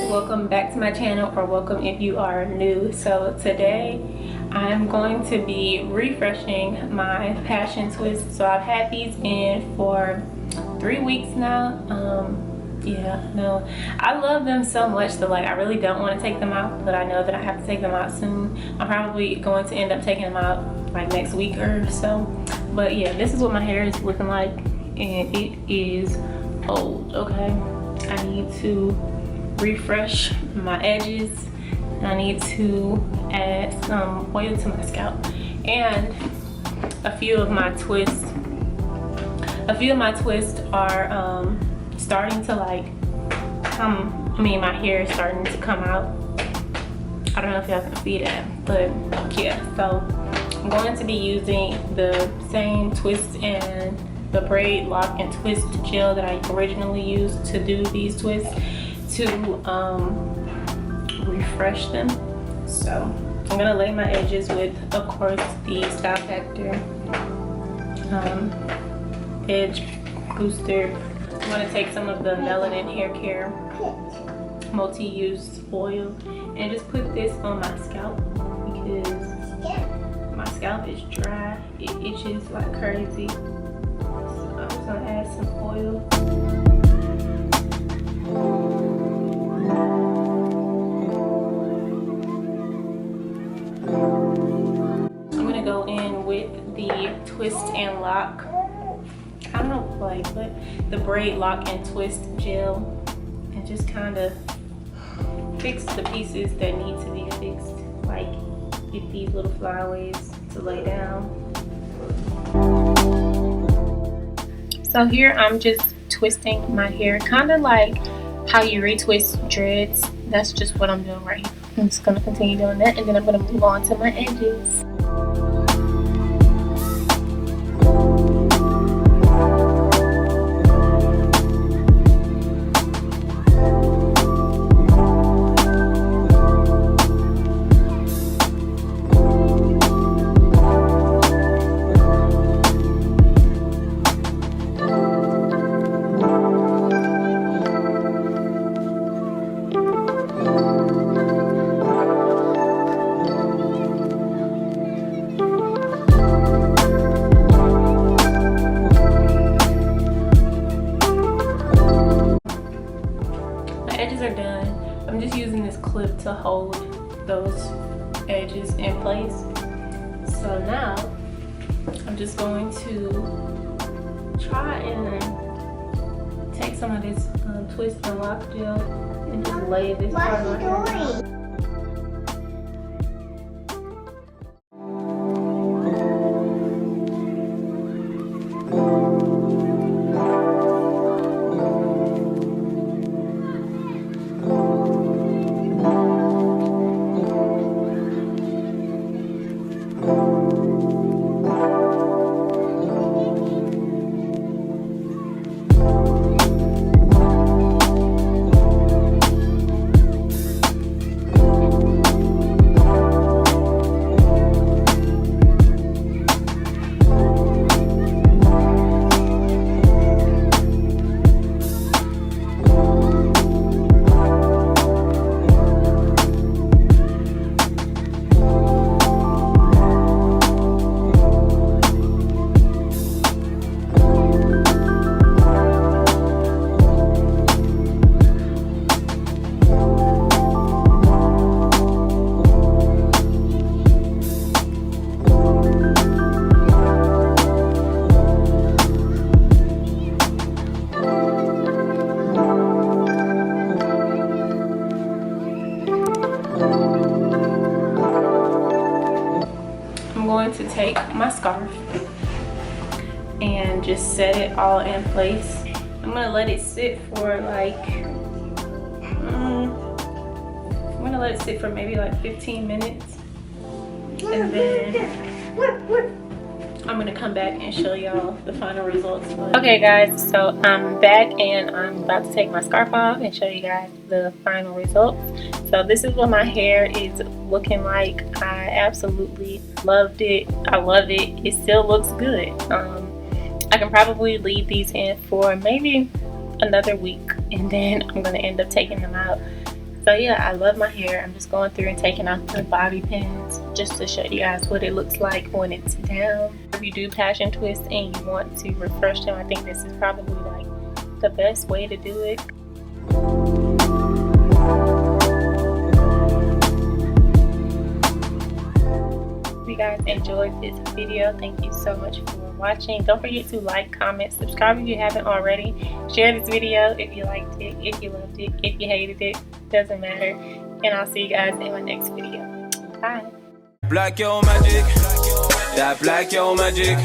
Welcome back to my channel, or welcome if you are new. So today I'm going to be refreshing my passion twists. So I've had these in for 3 weeks now. I love them so much that I really don't want to take them out, but I know that I have to take them out soon. I'm probably going to end up taking them out next week or so. But yeah, this is what my hair is looking like, and it is old. Okay, I need to refresh my edges. I need to add some oil to my scalp, and a few of my twists are starting to my hair is starting to come out. I don't know if y'all can see that, but yeah. So I'm going to be using the same twist and the braid lock and twist gel that I originally used to do these twists to refresh them. So I'm gonna lay my edges with, of course, the Style Factor edge booster. I'm gonna take some of the Melanin Hair Care multi-use oil and just put this on my scalp because my scalp is dry. It itches like crazy. So I'm just gonna add some oil. I'm gonna go in with the twist and lock. I don't know, but the braid lock and twist gel, and just kind of fix the pieces that need to be fixed. Get these little flyaways to lay down. So here I'm just twisting my hair, kind of like how you retwist dreads. That's just what I'm doing right here. I'm just gonna continue doing that, and then I'm gonna move on to my edges. I'm just using this clip to hold those edges in place. So now I'm just going to try and take some of this twist and lock gel and just lay this part on my hair. To take my scarf and just set it all in place. I'm gonna let it sit for maybe 15 minutes, and then I'm gonna come back and show y'all the final results. Okay guys, so I'm back and I'm about to take my scarf off and show you guys the final results. So this is what my hair is looking like. I absolutely loved it. I love it. It still looks good. I can probably leave these in for maybe another week, and then I'm gonna end up taking them out. So yeah, I love my hair. I'm just going through and taking out the bobby pins just to show you guys what it looks like when it's down. If you do passion twist and you want to refresh them, I think this is probably like the best way to do it. If you guys enjoyed this video, thank you so much for watching. Don't forget to like, comment, subscribe if you haven't already. Share this video if you liked it, if you loved it, if you hated it, doesn't matter. And I'll see you guys in my next video. Bye. Black yo magic, that black yo magic.